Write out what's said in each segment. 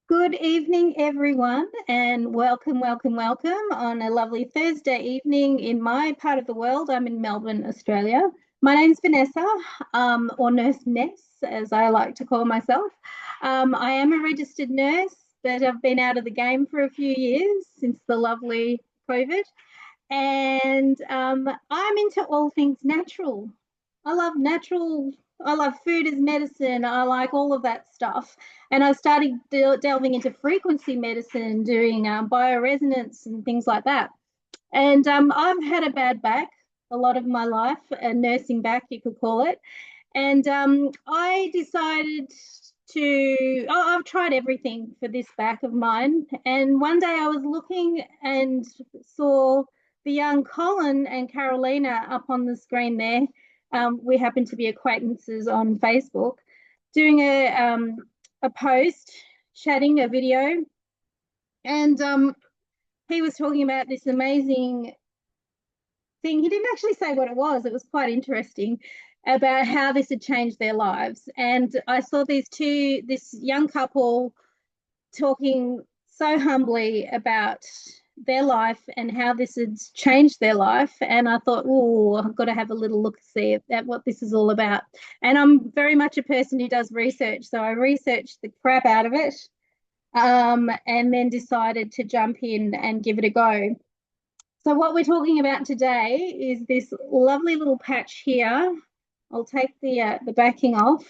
Good evening, everyone, and welcome on a lovely Thursday evening in my part of the world. I'm in Melbourne, Australia. My name's Vanessa, or Nurse Ness, as I like to call myself. I am a registered nurse, but I've been out of the game for a few years since the lovely COVID. And I'm into all things natural. I love natural. I love food as medicine. I like all of that stuff. And I started delving into frequency medicine, doing bioresonance and things like that. And I've had a bad back a lot of my life, a nursing back, you could call it. And I decided I've tried everything for this back of mine. And one day I was looking and saw the young Colin and Carolina up on the screen there. We happen to be acquaintances on Facebook, doing a post, chatting a video. And he was talking about this amazing thing. He didn't actually say what it was. It was quite interesting about how this had changed their lives. And I saw this young couple talking so humbly about their life and how this had changed their life. And I thought, oh, I've got to have a little look see at what this is all about. And I'm very much a person who does research. So I researched the crap out of it and then decided to jump in and give it a go. So what we're talking about today is this lovely little patch here. I'll take the backing off,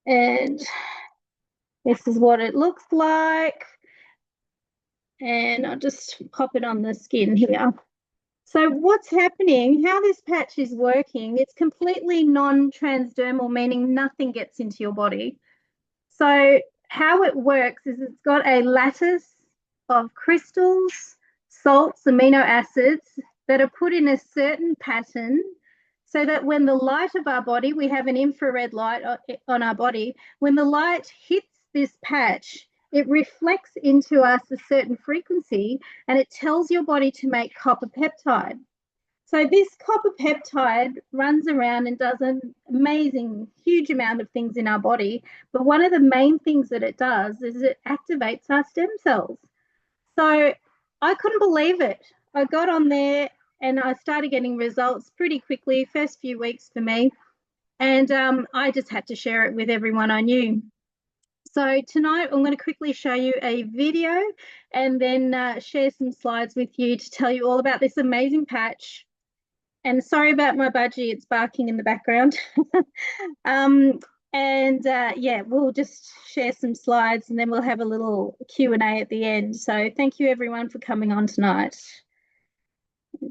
and this is what it looks like. And I'll just pop it on the skin here. So what's happening, how this patch is working, it's completely non-transdermal, meaning nothing gets into your body. So how it works is it's got a lattice of crystals, salts, amino acids that are put in a certain pattern so that when the light of our body, we have an infrared light on our body, when the light hits this patch, it reflects into us a certain frequency and it tells your body to make copper peptide. So this copper peptide runs around and does an amazing, huge amount of things in our body. But one of the main things that it does is it activates our stem cells. So I couldn't believe it. I got on there and I started getting results pretty quickly, first few weeks for me. And I just had to share it with everyone I knew. So tonight I'm going to quickly show you a video and then share some slides with you to tell you all about this amazing patch. And sorry about my budgie, it's barking in the background. Yeah, we'll just share some slides and then we'll have a little Q&A at the end. So thank you everyone for coming on tonight.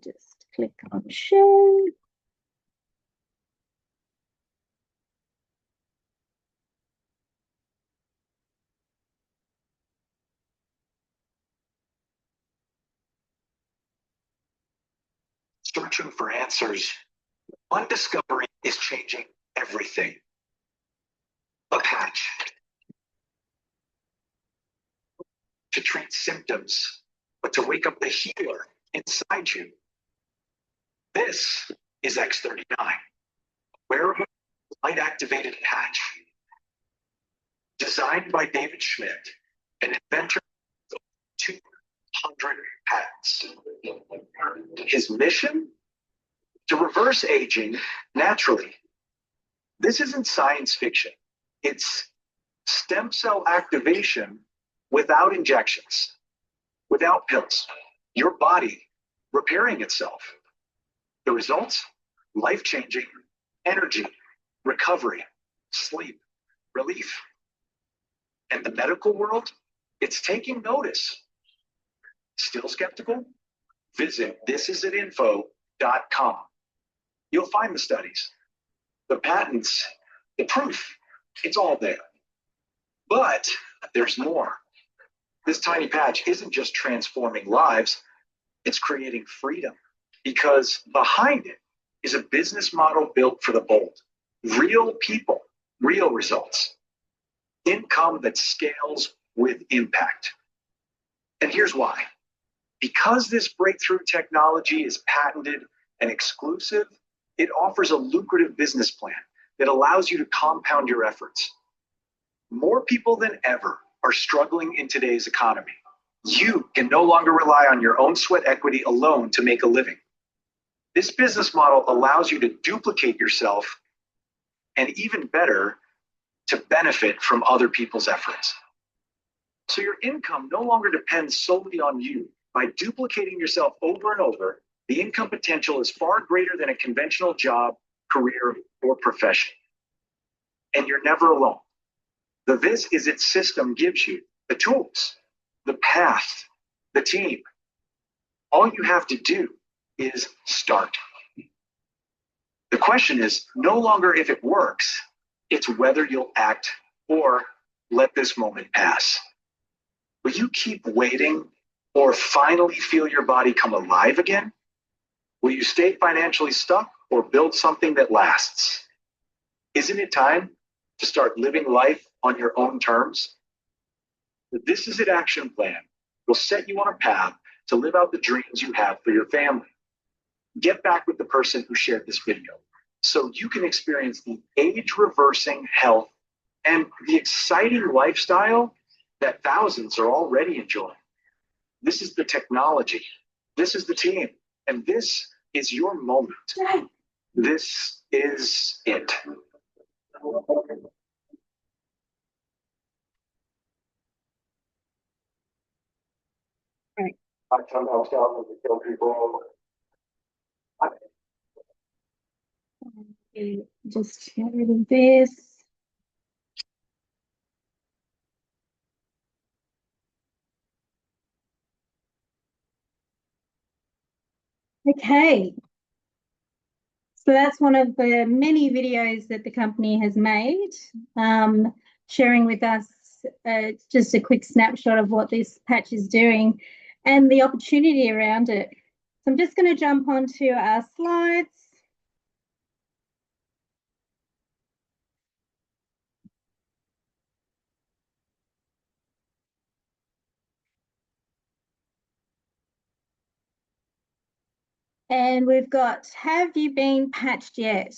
Just click on share. Searching for answers. One discovery is changing everything. A patch to treat symptoms, but to wake up the healer inside you. This is X39, wearable light-activated patch, designed by David Schmidt, an inventor of 200 patents. His mission? To reverse aging naturally. This isn't science fiction. It's stem cell activation without injections, without pills. Your body repairing itself. The results? Life-changing energy, recovery, sleep, relief. And the medical world? It's taking notice. Still skeptical? Visit thisisit.info.com. You'll find the studies, the patents, the proof. It's all there. But there's more. This tiny patch isn't just transforming lives, it's creating freedom. Because behind it is a business model built for the bold. Real people, real results. Income that scales with impact. And here's why. Because this breakthrough technology is patented and exclusive, it offers a lucrative business plan that allows you to compound your efforts. More people than ever are struggling in today's economy. You can no longer rely on your own sweat equity alone to make a living. This business model allows you to duplicate yourself and, even better, to benefit from other people's efforts. So your income no longer depends solely on you. By duplicating yourself over and over, the income potential is far greater than a conventional job, career, or profession. And you're never alone. The This Is It system gives you the tools, the path, the team. All you have to do is start. The question is no longer if it works, it's whether you'll act or let this moment pass. Will you keep waiting or finally feel your body come alive again? Will you stay financially stuck or build something that lasts? Isn't it time to start living life on your own terms? The This Is It action plan will set you on a path to live out the dreams you have for your family. Get back with the person who shared this video so you can experience the age-reversing health and the exciting lifestyle that thousands are already enjoying. This is the technology. This is the team. And this is your moment. This is it. Right. I sometimes tell them to kill people. Just get rid of this. Okay. So that's one of the many videos that the company has made, sharing with us just a quick snapshot of what this patch is doing and the opportunity around it. So I'm just going to jump onto our slides. And we've got, have you been patched yet?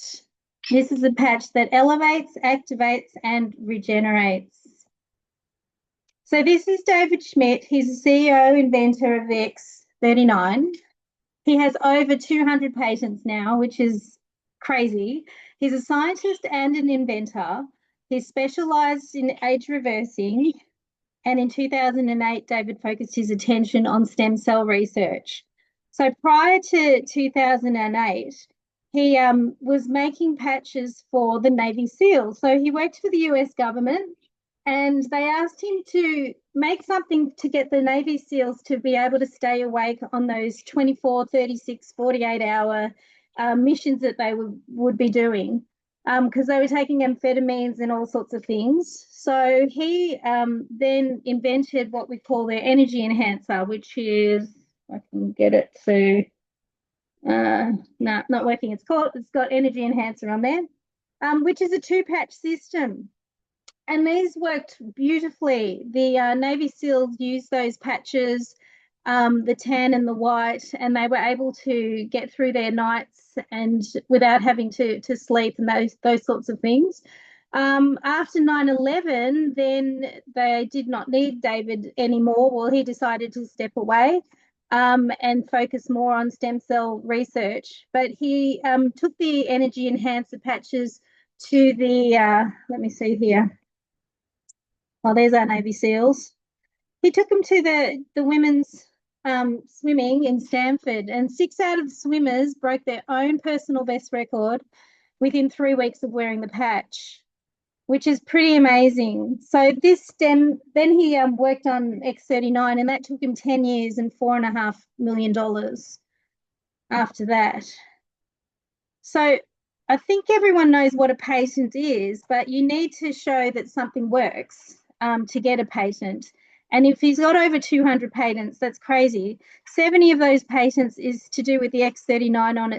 This is a patch that elevates, activates, and regenerates. So this is David Schmidt. He's the CEO, inventor of the X39. He has over 200 patents now, which is crazy. He's a scientist and an inventor. He's specialized in age reversing. And in 2008, David focused his attention on stem cell research. So prior to 2008, he was making patches for the Navy SEALs. So he worked for the US government, and they asked him to make something to get the Navy SEALs to be able to stay awake on those 24, 36, 48-hour missions that they would be doing, because they were taking amphetamines and all sorts of things. So he then invented what we call their energy enhancer, which is, I can get it to, no, not working. It's got energy enhancer on there, which is a 2-patch system. And these worked beautifully. The Navy SEALs used those patches, the tan and the white, and they were able to get through their nights and without having to sleep and those sorts of things. After 9/11, then they did not need David anymore. Well, he decided to step away and focus more on stem cell research. But he took the energy enhancer patches to the, let me see here. Oh, there's our Navy SEALs. He took them to the women's swimming in Stanford, and 6 out of the swimmers broke their own personal best record within 3 weeks of wearing the patch, which is pretty amazing. So then he worked on X39, and that took him 10 years and $4.5 million after that. So I think everyone knows what a patent is, but you need to show that something works to get a patent. And if he's got over 200 patents, that's crazy. 70 of those patents is to do with the X39 on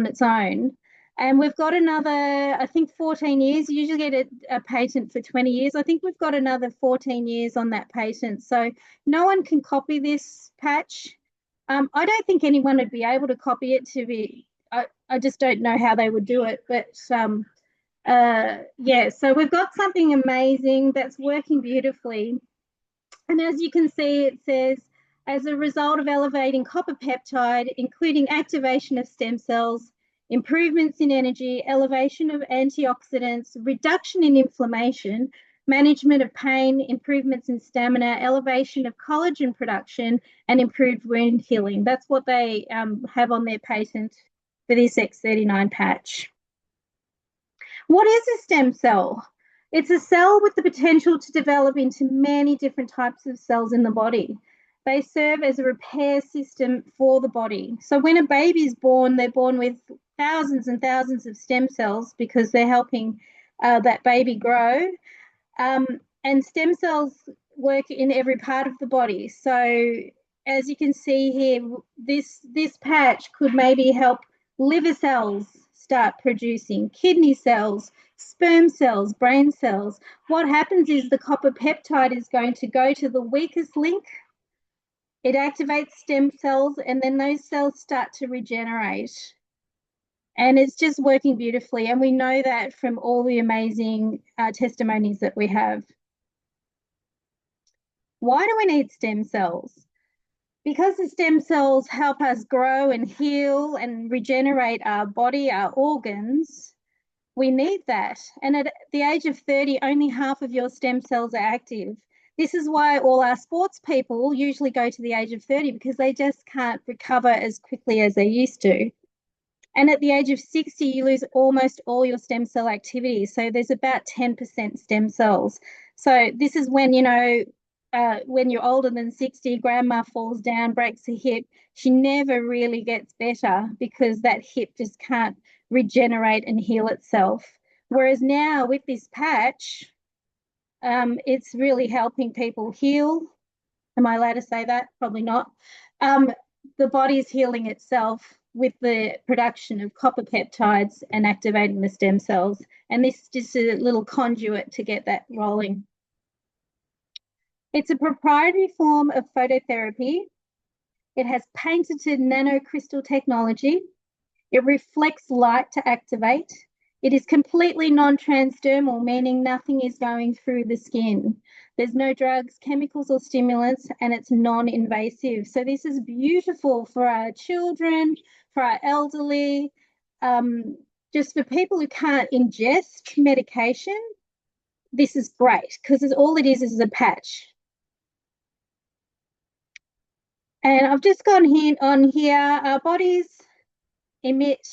its own. And we've got another, I think, 14 years. You usually get a patent for 20 years. I think we've got another 14 years on that patent. So no one can copy this patch. I don't think anyone would be able to copy it I just don't know how they would do it. But yeah, so we've got something amazing that's working beautifully. And as you can see, it says, as a result of elevating copper peptide, including activation of stem cells, improvements in energy, elevation of antioxidants, reduction in inflammation, management of pain, improvements in stamina, elevation of collagen production, and improved wound healing. That's what they have on their patent for this X39 patch. What is a stem cell? It's a cell with the potential to develop into many different types of cells in the body. They serve as a repair system for the body. So when a baby is born, they're born with thousands and thousands of stem cells because they're helping that baby grow. And stem cells work in every part of the body. So as you can see here, this patch could maybe help liver cells start producing, kidney cells, sperm cells, brain cells. What happens is the copper peptide is going to go to the weakest link. It activates stem cells, and then those cells start to regenerate. And it's just working beautifully. And we know that from all the amazing testimonies that we have. Why do we need stem cells? Because the stem cells help us grow and heal and regenerate our body, our organs. We need that. And at the age of 30, only half of your stem cells are active. This is why all our sports people usually go to the age of 30, because they just can't recover as quickly as they used to. And at the age of 60, you lose almost all your stem cell activity. So there's about 10% stem cells. So this is when, you know, when you're older than 60, grandma falls down, breaks a hip. She never really gets better because that hip just can't regenerate and heal itself. Whereas now with this patch, it's really helping people heal. Am I allowed to say that? Probably not. The body's healing itself with the production of copper peptides and activating the stem cells. And this is just a little conduit to get that rolling. It's a proprietary form of phototherapy. It has patented nanocrystal technology. It reflects light to activate. It is completely non-transdermal, meaning nothing is going through the skin. There's no drugs, chemicals, or stimulants, and it's non-invasive. So this is beautiful for our children, for our elderly, just for people who can't ingest medication. This is great because all it is a patch. And I've just gone on here. Our bodies emit,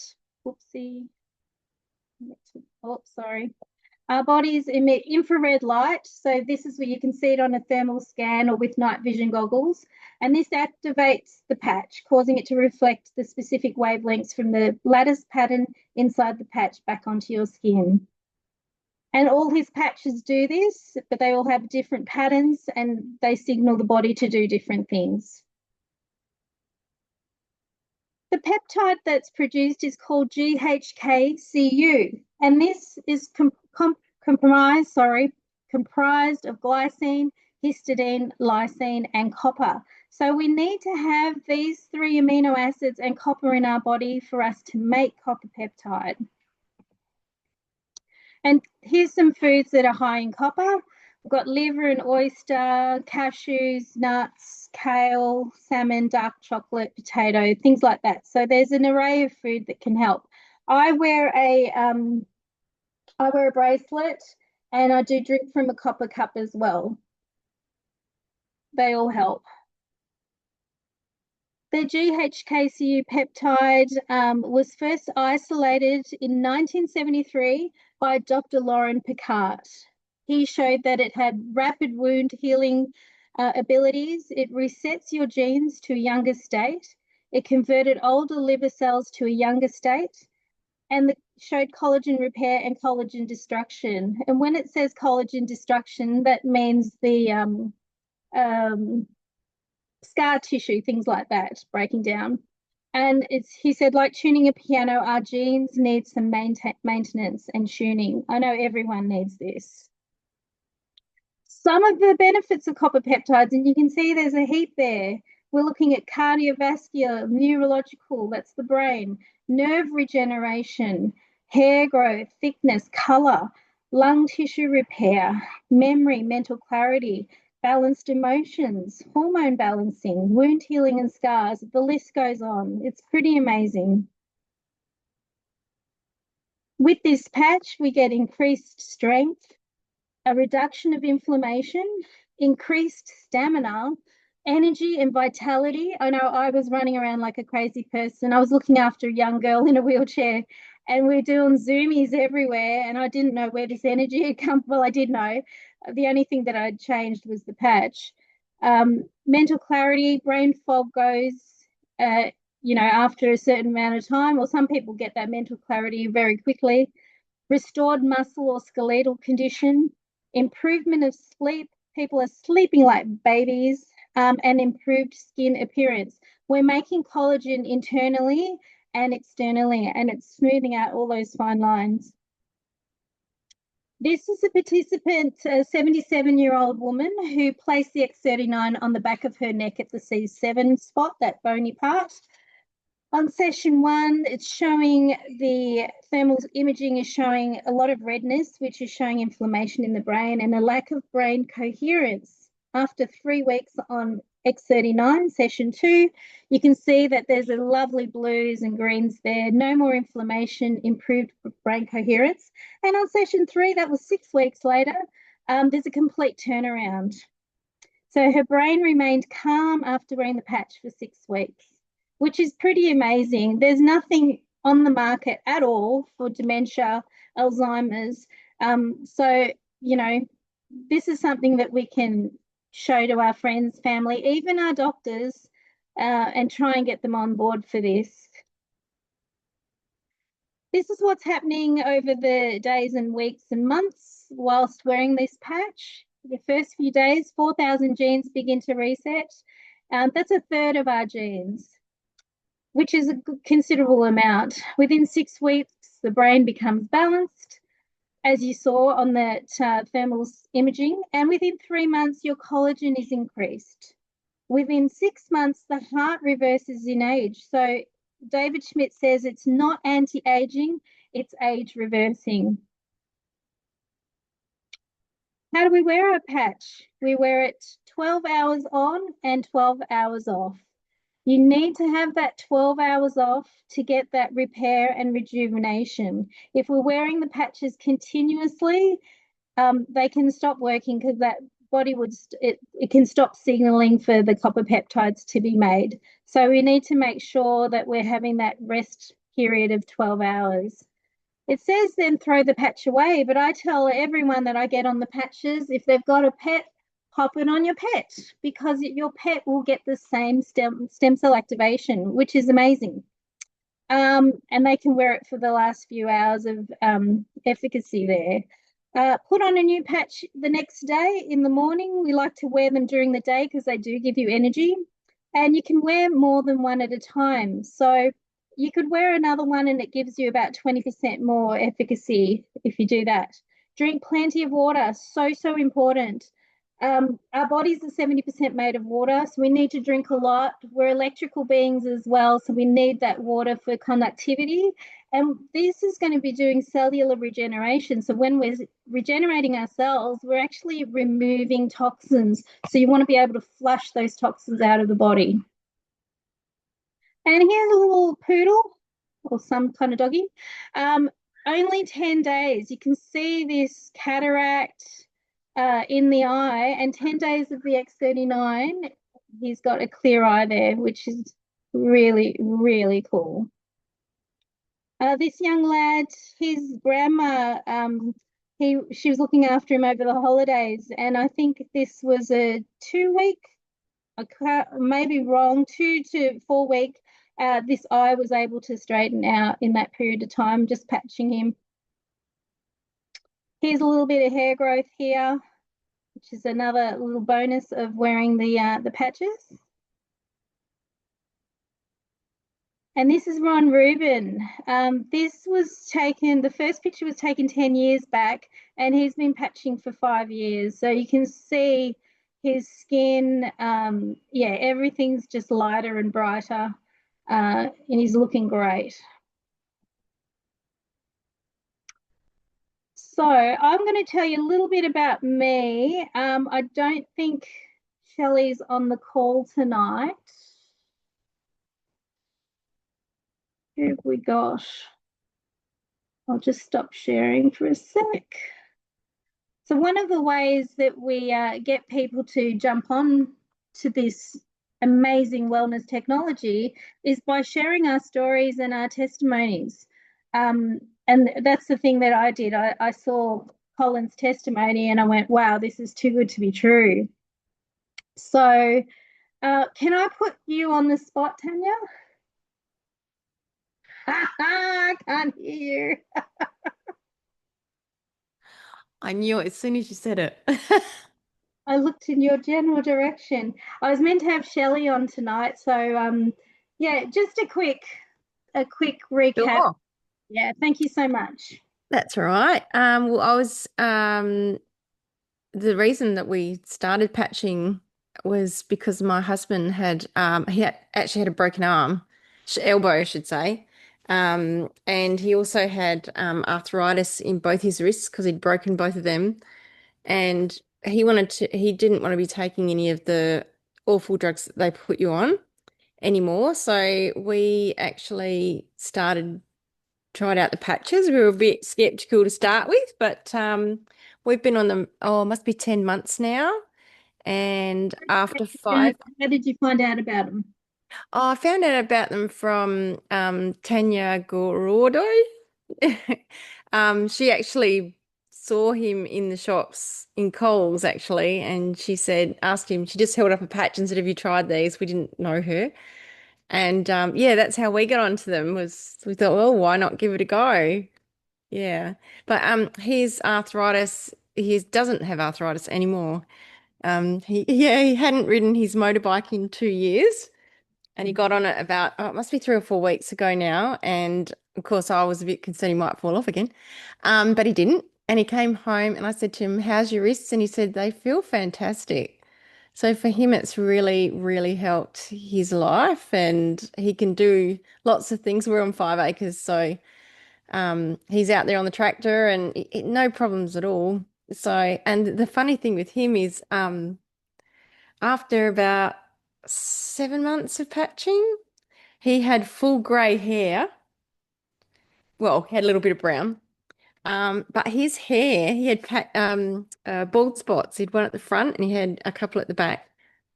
Our bodies emit infrared light. So this is where you can see it on a thermal scan or with night vision goggles. And this activates the patch, causing it to reflect the specific wavelengths from the lattice pattern inside the patch back onto your skin. And all his patches do this, but they all have different patterns and they signal the body to do different things. The peptide that's produced is called GHKCU, and this is comprised of glycine, histidine, lysine, and copper. So we need to have these 3 amino acids and copper in our body for us to make copper peptide. And here's some foods that are high in copper. We've got liver and oyster, cashews, nuts, kale, salmon, dark chocolate, potato, things like that. So there's an array of food that can help. I wear a bracelet and I do drink from a copper cup as well. They all help. The GHKCU peptide was first isolated in 1973 by Dr. Lauren Picard. He showed that it had rapid wound healing abilities. It resets your genes to a younger state. It converted older liver cells to a younger state, and showed collagen repair and collagen destruction. And when it says collagen destruction, that means the scar tissue, things like that, breaking down. And he said, like tuning a piano, our genes need some maintenance and tuning. I know everyone needs this. Some of the benefits of copper peptides, and you can see there's a heap there. We're looking at cardiovascular, neurological, that's the brain, nerve regeneration, hair growth, thickness, color, lung tissue repair, memory, mental clarity, balanced emotions, hormone balancing, wound healing and scars. The list goes on. It's pretty amazing. With this patch, we get increased strength, a reduction of inflammation, increased stamina, energy and vitality. I know I was running around like a crazy person. I was looking after a young girl in a wheelchair and we were doing Zoomies everywhere and I didn't know where this energy had come. Well, I did know. The only thing that I'd changed was the patch. Mental clarity, brain fog goes, uh, after a certain amount of time, or some people get that mental clarity very quickly. Restored muscle or skeletal condition, improvement of sleep. People are sleeping like babies, and improved skin appearance. We're making collagen internally and externally, and it's smoothing out all those fine lines. This is a participant, a 77-year-old woman who placed the X39 on the back of her neck at the C7 spot, that bony part. On session 1, it's showing the thermal imaging is showing a lot of redness, which is showing inflammation in the brain and a lack of brain coherence. After 3 weeks on X39, session 2, you can see that there's a lovely blues and greens there, no more inflammation, improved brain coherence. And on session 3, that was 6 weeks later, there's a complete turnaround. So her brain remained calm after wearing the patch for 6 weeks, which is pretty amazing. There's nothing on the market at all for dementia, Alzheimer's. So, this is something that we can show to our friends, family, even our doctors, and try and get them on board for this. This is what's happening over the days and weeks and months whilst wearing this patch. The first few days, 4,000 genes begin to reset. That's a third of our genes, which is a considerable amount. Within 6 weeks, the brain becomes balanced, as you saw on that thermal imaging, and within 3 months, your collagen is increased. Within 6 months, the heart reverses in age. So David Schmidt says it's not anti-aging, it's age reversing. How do we wear a patch? We wear it 12 hours on and 12 hours off. You need to have that 12 hours off to get that repair and rejuvenation. If we're wearing the patches continuously, they can stop working because that body it can stop signaling for the copper peptides to be made. So we need to make sure that we're having that rest period of 12 hours. It says then throw the patch away, but I tell everyone that I get on the patches, if they've got a pet, pop it on your pet because your pet will get the same stem cell activation, which is amazing. And they can wear it for the last few hours of efficacy there. Put on a new patch the next day in the morning. We like to wear them during the day because they do give you energy. And you can wear more than one at a time. So you could wear another one and it gives you about 20% more efficacy if you do that. Drink plenty of water, so important. Our bodies are 70% made of water, so we need to drink a lot. We're electrical beings as well, so we need that water for conductivity. And this is going to be doing cellular regeneration. So when we're regenerating our cells, we're actually removing toxins. So you want to be able to flush those toxins out of the body. And here's a little poodle or some kind of doggy. Only 10 days. You can see this cataract in the eye, and 10 days of the X39, he's got a clear eye there, which is really cool. This young lad, his grandma, she was looking after him over the holidays, and I think this was a 2-week, I may be wrong, 2 to 4 week. This eye was able to straighten out in that period of time, just patching him. Here's a little bit of hair growth here, which is another little bonus of wearing the patches. And this is Ron Rubin. This was taken, the first picture was taken 10 years back, and he's been patching for 5 years. So you can see his skin, everything's just lighter and brighter, and he's looking great. So I'm going to tell you a little bit about me. I don't think Shelley's on the call tonight. Who have we got? I'll just stop sharing for a sec. So one of the ways that we get people to jump on to this amazing wellness technology is by sharing our stories and our testimonies. And that's the thing that I did. I saw Colin's testimony and I went, wow, this is too good to be true. So can I put you on the spot, Tanya? I can't hear you. I knew it as soon as you said it. I looked in your general direction. I was meant to have Shelley on tonight, so yeah, just a quick recap. Sure. Yeah, thank you so much. That's all right. Well, I was the reason that we started patching was because my husband had actually had a broken arm, elbow, I should say. And he also had arthritis in both his wrists because he'd broken both of them. And he didn't want to be taking any of the awful drugs that they put you on anymore. So we actually tried out the patches. We were a bit skeptical to start with, but we've been on them, oh, it must be 10 months now. And after five, How did you find out about them? oh, I found out about them from Tanya Gorordo. She actually saw him in the shops in Coles actually, and she said, asked him, she just held up a patch and said, "Have you tried these?" We didn't know her. And yeah, that's how we got onto them was we thought, well, why not give it a go? Yeah. But his arthritis, he doesn't have arthritis anymore. He hadn't ridden his motorbike in 2 years and he got on it about, oh, it must be 3 or 4 weeks ago now. And of course I was a bit concerned he might fall off again. But he didn't. And he came home and I said to him, "How's your wrists?" And he said, "They feel fantastic." So for him, it's really, really helped his life and he can do lots of things. We're on 5 acres, so he's out there on the tractor and no problems at all. So, and the funny thing with him is after about 7 months of patching, he had full grey hair. Well, he had a little bit of brown. But his hair, he had bald spots. He'd one at the front and he had a couple at the back.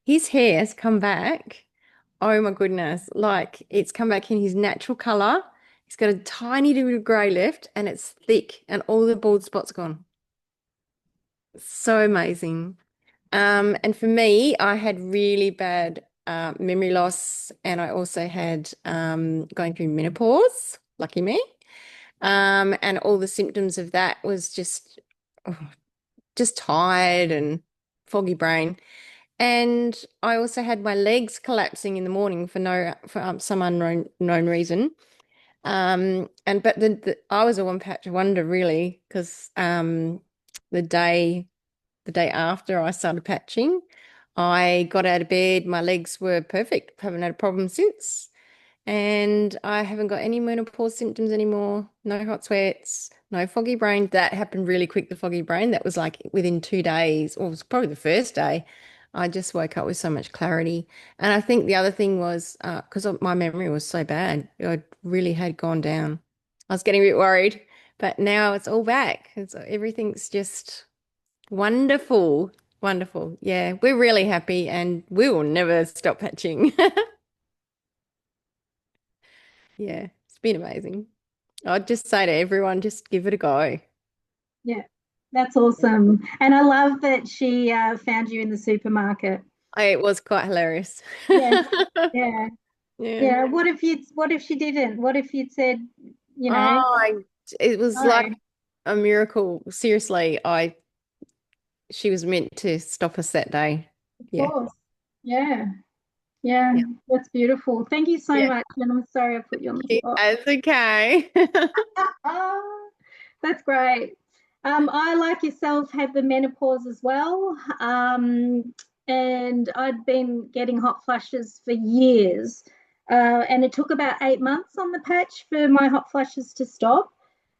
His hair has come back. Oh my goodness. Like it's come back in his natural color. He's got a tiny little bit of grey left and it's thick and all the bald spots gone. So amazing. And for me, I had really bad memory loss and I also had going through menopause, lucky me. And all the symptoms of that was oh, just tired and foggy brain. And I also had my legs collapsing in the morning for some unknown known reason. And but I was a one patch wonder really because the day the day after I started patching, I got out of bed, my legs were perfect, haven't had a problem since. And I haven't got any menopause symptoms anymore. No hot sweats, no foggy brain. That happened really quick, the foggy brain. That was like within 2 days, or it was probably the first day. I just woke up with so much clarity. And I think the other thing was because my memory was so bad, I really had gone down. I was getting a bit worried, but now it's all back. Everything's just wonderful. Wonderful. Yeah, we're really happy and we will never stop patching. Yeah, it's been amazing. I'd just say to everyone, just give it a go. Yeah, that's awesome. And I love that she found you in the supermarket. It was quite hilarious. Yeah, yeah, Yeah. yeah. What if she didn't? What if you'd said, you know, Oh, it was no, like a miracle. Seriously, she was meant to stop us that day. of Yeah. course. Yeah, yeah, Yeah. that's beautiful. Thank you so Yeah. much. And I'm sorry I put you on the spot. It's okay. Oh, that's great. I, like yourself, have the menopause as well. And I'd been getting hot flushes for years. And it took about 8 months on the patch for my hot flushes to stop.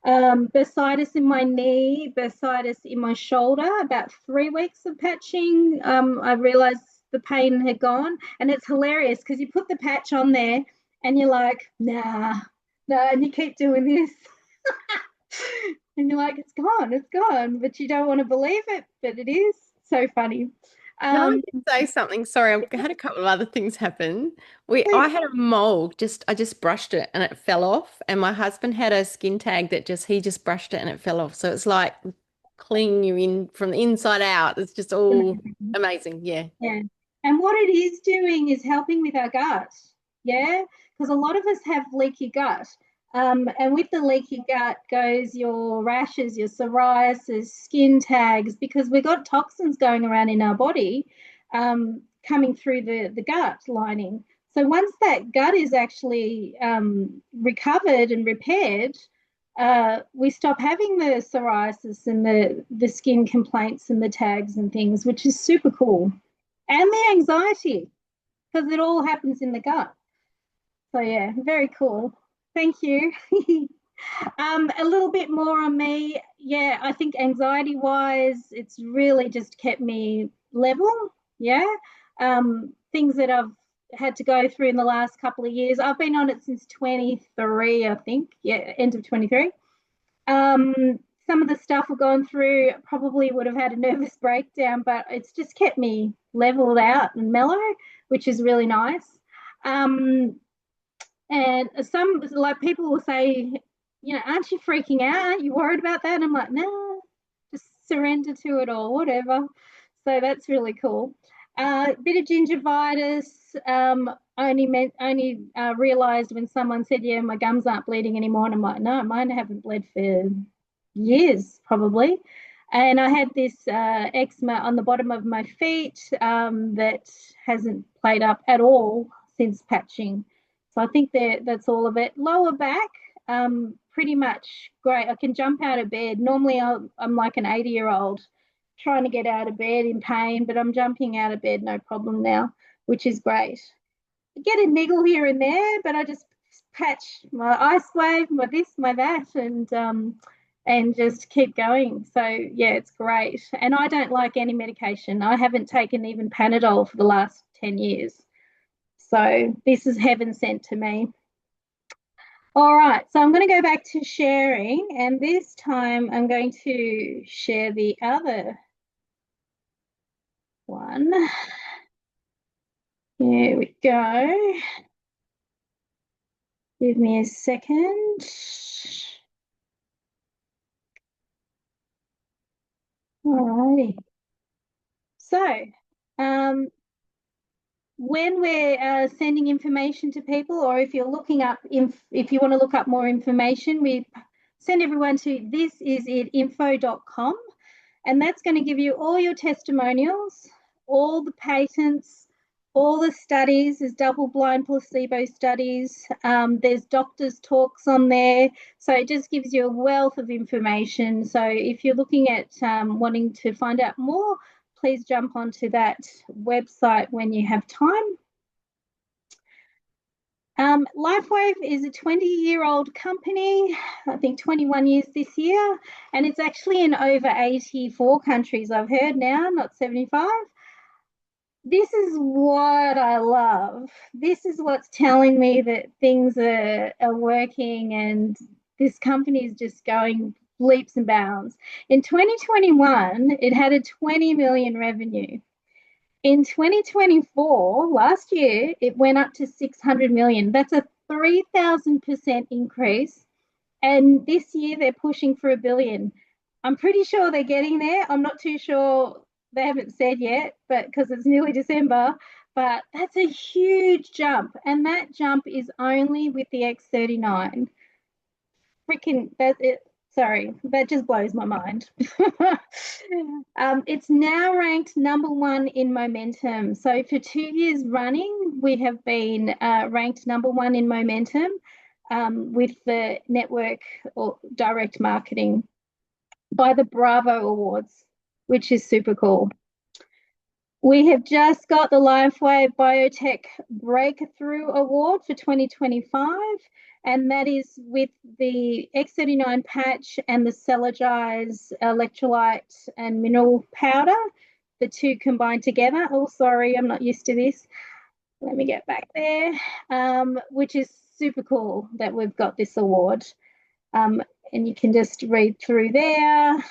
Bursitis in my knee, bursitis in my shoulder. About 3 weeks of patching, I realized the pain had gone. And it's hilarious because you put the patch on there and you're like, nah, nah, and you keep doing this. And you're like, it's gone, but you don't want to believe it, but it is. So funny. Can I Um, just say something? Sorry, I had a couple of other things happen. I please. had a mole, I just brushed it and it fell off. And my husband had a skin tag that he just brushed it and it fell off. So it's like cleaning you in from the inside out. It's just all amazing. Yeah. Yeah. And what it is doing is helping with our gut. Yeah. Because a lot of us have leaky gut. And with the leaky gut goes your rashes, your psoriasis, skin tags, because we've got toxins going around in our body coming through the gut lining. So once that gut is actually recovered and repaired, we stop having the psoriasis and the skin complaints and the tags and things, which is super cool. And the anxiety, because it all happens in the gut. So yeah, very cool. Thank you. A little bit more on me. Yeah, I think anxiety wise, it's really just kept me level. Yeah. Things that I've had to go through in the last couple of years. I've been on it since 23, I think. Yeah, end of 23. Some of the stuff we've gone through probably would have had a nervous breakdown, but it's just kept me leveled out and mellow, which is really nice. And some like people will say, aren't you freaking out? Aren't you worried about that? And I'm like, no, just surrender to it or whatever. So that's really cool. Bit of gingivitis. Only realized when someone said, "Yeah, my gums aren't bleeding anymore," and I'm like, "No, mine haven't bled for years, probably." And I had this eczema on the bottom of my feet that hasn't played up at all since patching. So I think that's all of it. Lower back, pretty much great. I can jump out of bed. Normally, I'm like an 80-year-old trying to get out of bed in pain, but I'm jumping out of bed no problem now, which is great. I get a niggle here and there, but I just patch my ice wave, my this, my that, and just keep going. So yeah, it's great. And I don't like any medication. I haven't taken even Panadol for the last 10 years. So this is heaven sent to me. All right, so I'm going to go back to sharing, and this time I'm going to share the other one. Here we go. Give me a second. All righty. So, when we're sending information to people, or if you're looking up, if you want to look up more information, we send everyone to thisisit.info.com, and that's going to give you all your testimonials, all the patents, all the studies. There's double-blind placebo studies. There's doctors' talks on there. So it just gives you a wealth of information. So if you're looking at wanting to find out more, please jump onto that website when you have time. LifeWave is a 20-year-old company, I think 21 years this year, and it's actually in over 84 countries, I've heard now, not 75. This is what I love. This is what's telling me that things are working and this company is just going leaps and bounds. In 2021, it had a 20 million revenue. In 2024, last year, it went up to 600 million. That's a 3,000% increase. And this year, they're pushing for $1 billion. I'm pretty sure they're getting there. I'm not too sure. They haven't said yet, but because it's nearly December. But that's a huge jump. And that jump is only with the X39. Freaking, that's it. Sorry, that just blows my mind. It's now ranked #1 in momentum. So for 2 years running, we have been ranked #1 in momentum with the network or direct marketing by the Bravo Awards, which is super cool. We have just got the LifeWave Biotech Breakthrough Award for 2025, and that is with the X39 patch and the Celogize electrolyte and mineral powder, the two combined together. Oh, sorry, I'm not used to this. Let me get back there, which is super cool that we've got this award. And you can just read through there.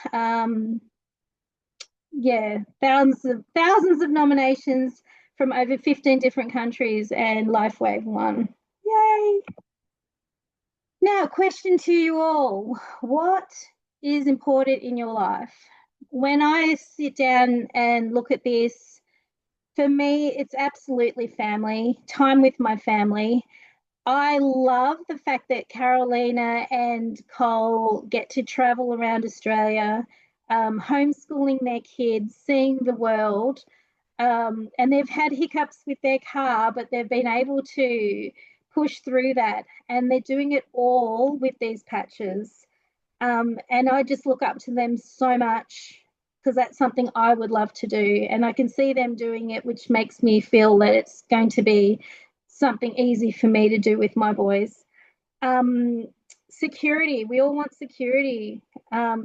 Yeah, thousands of nominations from over 15 different countries, and LifeWave won. Yay! Now, question to you all. What is important in your life? When I sit down and look at this, for me, it's absolutely family, time with my family. I love the fact that Carolina and Cole get to travel around Australia, homeschooling their kids, seeing the world. And they've had hiccups with their car, but they've been able to push through that. And they're doing it all with these patches. And I just look up to them so much because that's something I would love to do. And I can see them doing it, which makes me feel that it's going to be something easy for me to do with my boys. Security, we all want security.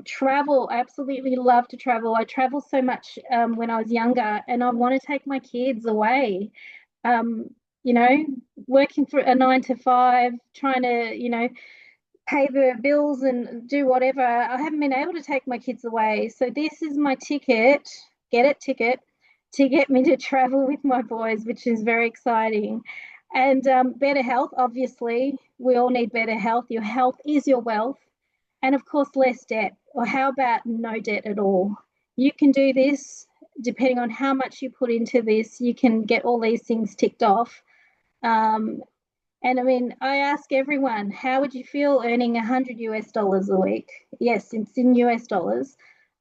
Travel, I absolutely love to travel. I traveled so much when I was younger, and I want to take my kids away. Um, you know, working for a 9 to 5, trying to, pay the bills and do whatever. I haven't been able to take my kids away. So this is my ticket, ticket, to get me to travel with my boys, which is very exciting. And better health, obviously. We all need better health. Your health is your wealth. And of course, less debt. Or how about no debt at all? You can do this depending on how much you put into this. You can get all these things ticked off. And I mean, I ask everyone, how would you feel earning $100 a week? Yes, it's in US dollars.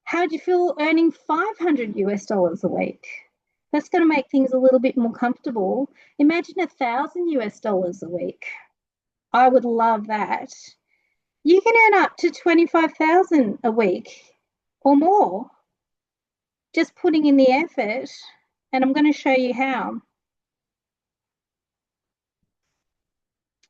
How would you feel earning $500 a week? That's going to make things a little bit more comfortable. Imagine $1,000 a week. I would love that. You can earn up to 25,000 a week or more, just putting in the effort. And I'm going to show you how.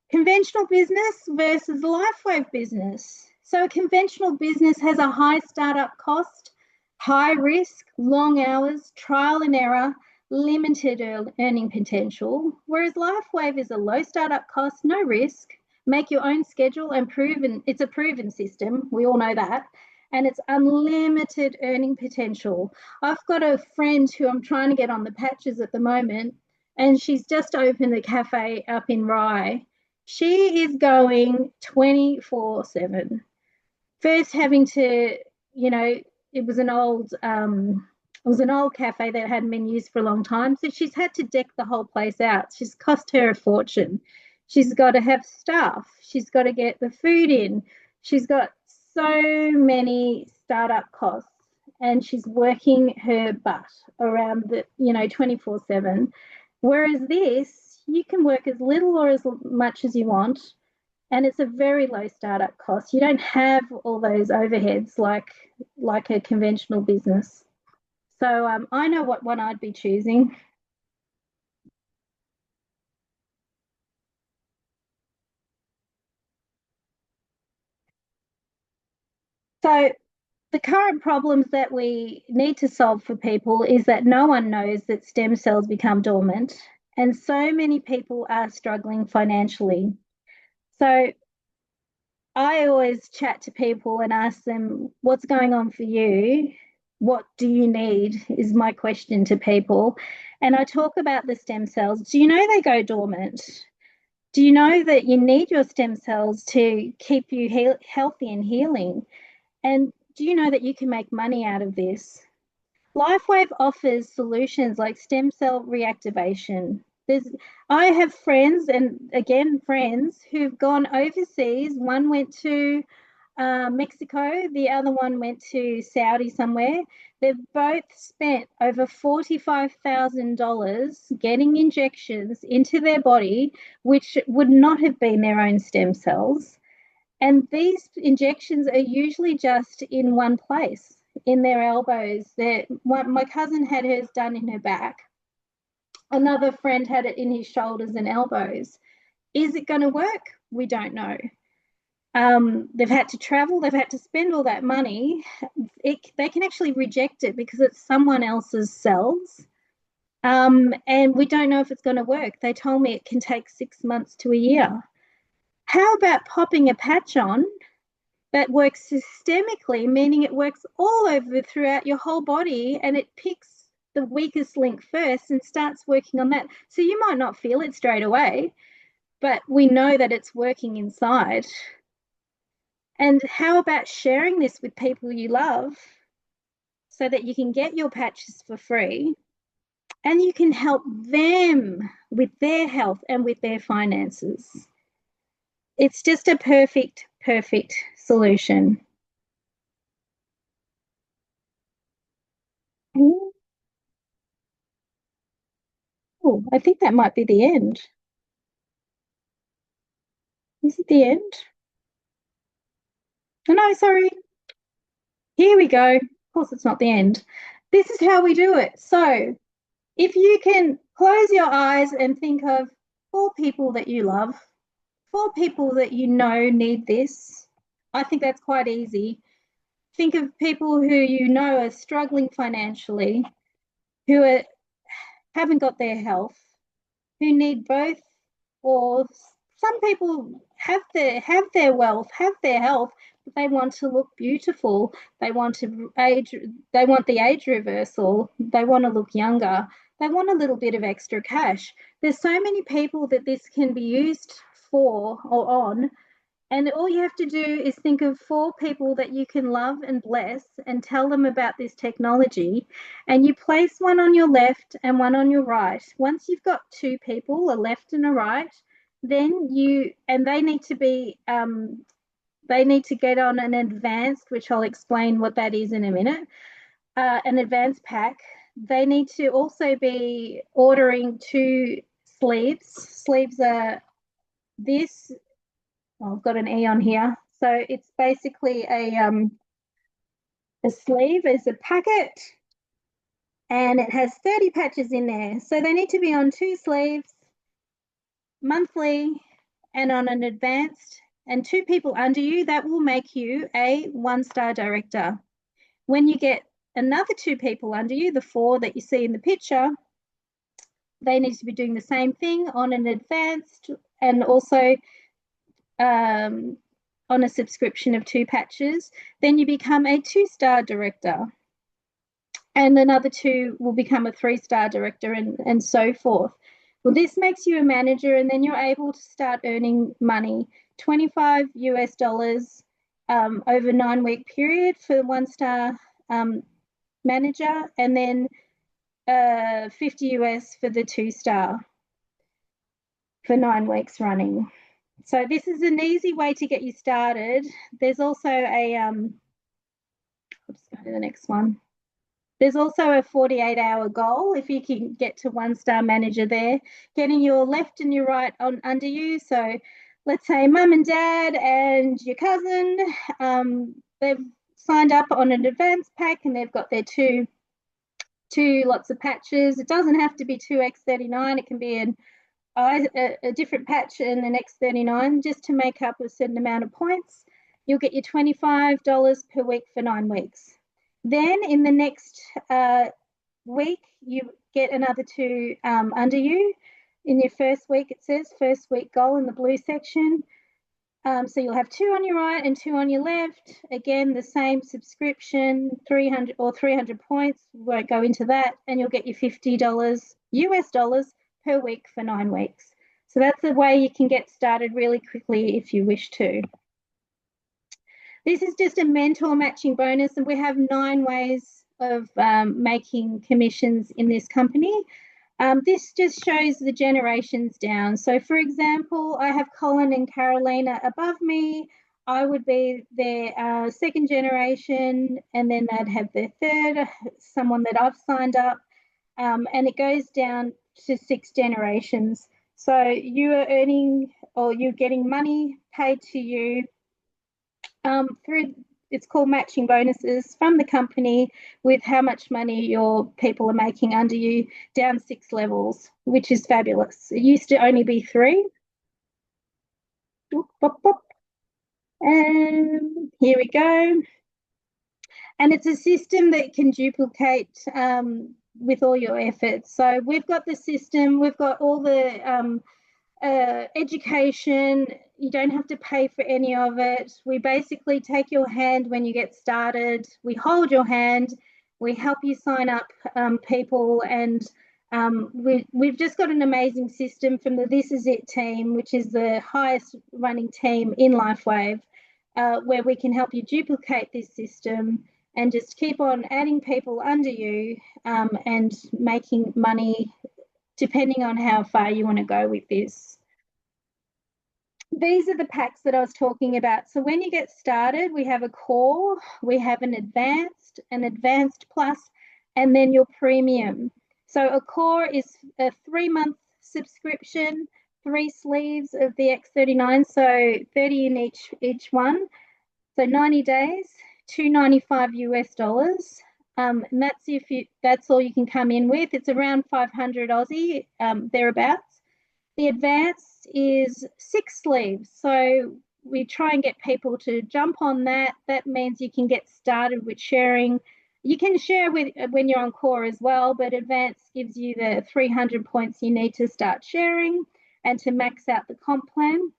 Conventional business versus LifeWave business. So a conventional business has a high startup cost, high risk, long hours, trial and error, limited earning potential, whereas LifeWave is a low startup cost, no risk, make your own schedule and it's a proven system, we all know that, and it's unlimited earning potential. I've got a friend who I'm trying to get on the patches at the moment, and she's just opened a cafe up in Rye. She is going 24/7. First having to, it was an old cafe that hadn't been used for a long time. So she's had to deck the whole place out. She's cost her a fortune. She's got to have staff. She's got to get the food in. She's got so many startup costs, and she's working her butt around the, 24/7. Whereas this, you can work as little or as much as you want, and it's a very low startup cost. You don't have all those overheads like a conventional business. So I know what one I'd be choosing. So the current problems that we need to solve for people is that no one knows that stem cells become dormant, and so many people are struggling financially. So I always chat to people and ask them, what's going on for you? What do you need? Is my question to people. And I talk about the stem cells. Do you know they go dormant? Do you know that you need your stem cells to keep you healthy and healing? And do you know that you can make money out of this? LifeWave offers solutions like stem cell reactivation. I have friends, and again, friends who've gone overseas. One went to Mexico, the other one went to Saudi somewhere. They've both spent over $45,000 getting injections into their body, which would not have been their own stem cells. And these injections are usually just in one place. in their elbows. My cousin had hers done in her back. Another friend had it in his shoulders and elbows. Is it going to work? We don't know. They've had to travel, they've had to spend all that money. They can actually reject it because it's someone else's cells. And we don't know if it's going to work. They told me it can take 6 months to a year. How about popping a patch on that works systemically, meaning it works all over throughout your whole body, and it picks the weakest link first and starts working on that. So you might not feel it straight away, but we know that it's working inside. And how about sharing this with people you love so that you can get your patches for free and you can help them with their health and with their finances? It's just a perfect, perfect solution. Oh, I think that might be the end. Is it the end? Oh, no, sorry. Here we go. Of course, it's not the end. This is how we do it. So if you can close your eyes and think of 4 people that you love, 4 people that you know need this, I think that's quite easy. Think of people who you know are struggling financially, who haven't got their health, who need both, or some people have their wealth, have their health, but they want to look beautiful. They want to age. They want the age reversal. They want to look younger. They want a little bit of extra cash. There's so many people that this can be used for or on. And all you have to do is think of 4 people that you can love and bless and tell them about this technology. And you place one on your left and one on your right. Once you've got 2 people, a left and a right, then they need to be, they need to get on an advanced, which I'll explain what that is in a minute, an advanced pack. They need to also be ordering 2 sleeves. Sleeves are this. I've got an E on here. So it's basically a sleeve is a packet and it has 30 patches in there. So they need to be on 2 sleeves monthly and on an advanced, and 2 people under you. That will make you a 1-star director. When you get another 2 people under you, the 4 that you see in the picture, they need to be doing the same thing on an advanced and also on a subscription of 2 patches. Then you become a 2-star director, and another 2 will become a 3-star director, and so forth. Well, this makes you a manager, and then you're able to start earning money, $25 US over 9-week period for the 1-star manager, and then 50 US for the 2-star for 9 weeks running. So this is an easy way to get you started. There's also a, I'll just go to the next one. There's also a 48-hour goal if you can get to 1-star manager there, getting your left and your right on under you. So let's say mum and dad and your cousin, they've signed up on an advanced pack and they've got their two lots of patches. It doesn't have to be 2x39. It can be a different patch and an X39 just to make up a certain amount of points. You'll get your $25 per week for 9 weeks. Then in the next week, you get another 2 under you. In your first week, it says first week goal in the blue section. So you'll have 2 on your right and 2 on your left. Again, the same subscription, 300 points. Won't go into that, and you'll get your $50 US per week for 9 weeks. So that's the way you can get started really quickly if you wish to. This is just a mentor matching bonus, and we have 9 ways of making commissions in this company. This just shows the generations down. So for example, I have Colin and Carolina above me. I would be their 2nd generation, and then they'd have their 3rd, someone that I've signed up, and it goes down to 6 generations. So you are earning, or you're getting money paid to you through it's called matching bonuses from the company with how much money your people are making under you, down 6 levels, which is fabulous. It used to only be 3. And here we go. And it's a system that can duplicate with all your efforts. So we've got the system, we've got all the education. You don't have to pay for any of it. We basically take your hand when you get started. We hold your hand. We help you sign up people, and we've just got an amazing system from the This Is It team, which is the highest running team in LifeWave, where we can help you duplicate this system and just keep on adding people under you and making money depending on how far you want to go with this. These are the packs that I was talking about. So when you get started, we have a core, we have an advanced plus, and then your premium. So a core is a 3-month subscription, 3 sleeves of the X39, so 30 in each one. So 90 days, $295 US. And that's all you can come in with. It's around 500 Aussie, thereabouts. The advanced is 6 sleeves. So we try and get people to jump on that. That means you can get started with sharing. You can share with when you're on core as well, but advanced gives you the 300 points you need to start sharing and to max out the comp plan.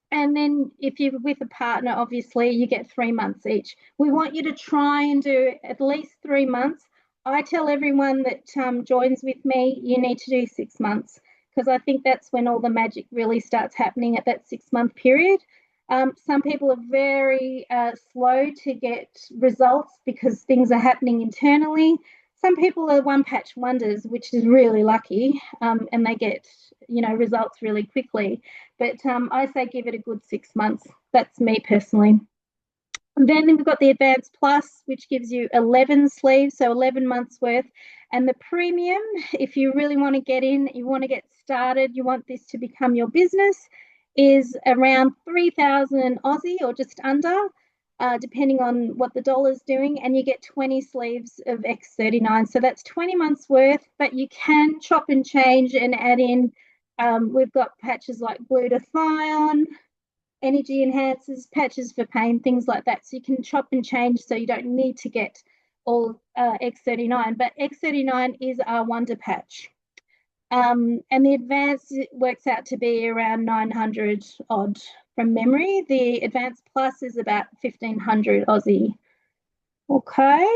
And then if you're with a partner, obviously you get 3 months each. We want you to try and do at least 3 months. I tell everyone that joins with me, you need to do 6 months, because I think that's when all the magic really starts happening, at that 6-month period. Some people are very slow to get results because things are happening internally. Some people are one-patch wonders, which is really lucky, and they get results really quickly. But I say give it a good 6 months. That's me personally. And then we've got the Advanced Plus, which gives you 11 sleeves, so 11 months worth. And the Premium, if you really want to get in, you want to get started, you want this to become your business, is around 3,000 Aussie or just under, depending on what the dollar's doing, and you get 20 sleeves of X39. So that's 20 months worth, but you can chop and change and add in. We've got patches like glutathione, energy enhancers, patches for pain, things like that. So you can chop and change, so you don't need to get all X39. But X39 is our wonder patch. And the advanced works out to be around 900 odd from memory. The Advanced Plus is about 1,500 Aussie. Okay.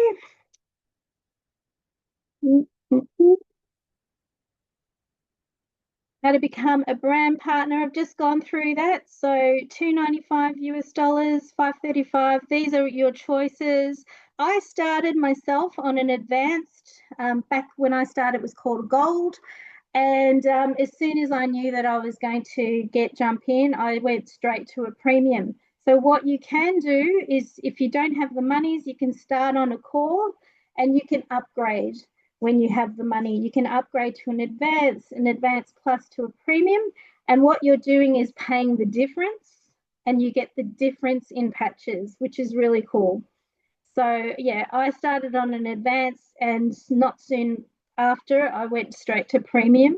How to become a brand partner. I've just gone through that. So $295 US, $535. These are your choices. I started myself on an advanced. Back when I started, it was called Gold. And as soon as I knew that I was going to jump in, I went straight to a premium. So what you can do is, if you don't have the monies, you can start on a core and you can upgrade. When you have the money, you can upgrade to an advanced plus to a premium. And what you're doing is paying the difference, and you get the difference in patches, which is really cool. So yeah, I started on an advanced, and not soon after I went straight to premium.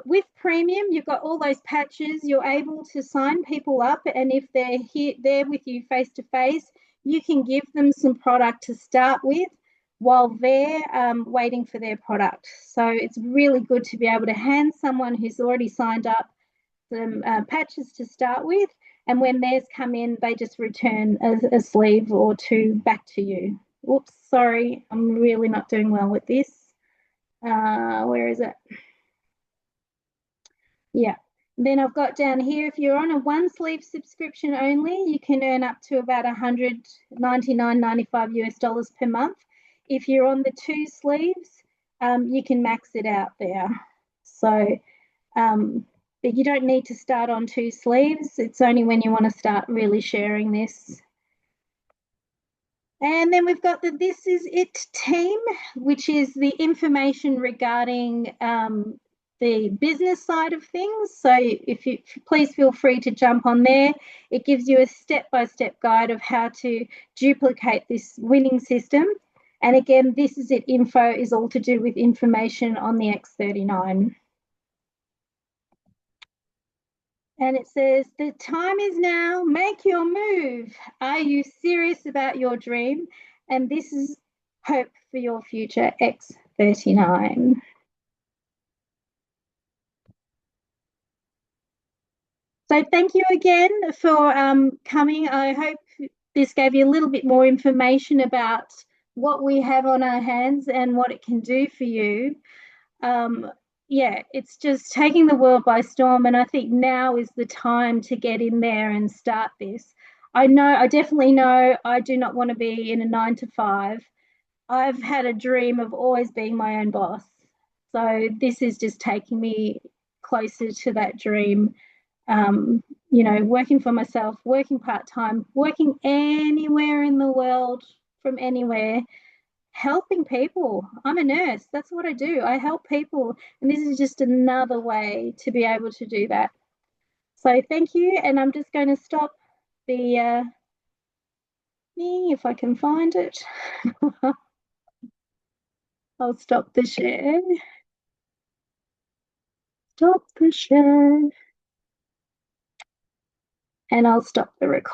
With premium, you've got all those patches. You're able to sign people up, and if they're there with you face to face, you can give them some product to start with while they're waiting for their product. So it's really good to be able to hand someone who's already signed up some patches to start with, and when theirs come in, they just return a sleeve or 2 back to you. Whoops, sorry, I'm really not doing well with this. Where is it? Yeah. Then I've got down here, if you're on a 1 sleeve subscription only, you can earn up to about $199.95 US per month. If you're on the 2 sleeves, you can max it out there. So, but you don't need to start on 2 sleeves. It's only when you want to start really sharing this. And then we've got the This Is It team, which is the information regarding the business side of things. So if you please feel free to jump on there. It gives you a step-by-step guide of how to duplicate this winning system. And again, this is it. Info is all to do with information on the X39. And it says, the time is now, make your move. Are you serious about your dream? And this is hope for your future, X39. So thank you again for coming. I hope this gave you a little bit more information about what we have on our hands and what it can do for you. Yeah, it's just taking the world by storm, and I think now is the time to get in there and start this. I definitely know I do not want to be in a 9 to 5. I've had a dream of always being my own boss. So this is just taking me closer to that dream. Working for myself, working part-time, working anywhere in the world, from anywhere, helping people. I'm a nurse. That's what I do. I help people. And this is just another way to be able to do that. So thank you. And I'm just going to stop the thing if I can find it. I'll stop the share. Stop the share. And I'll stop the recording.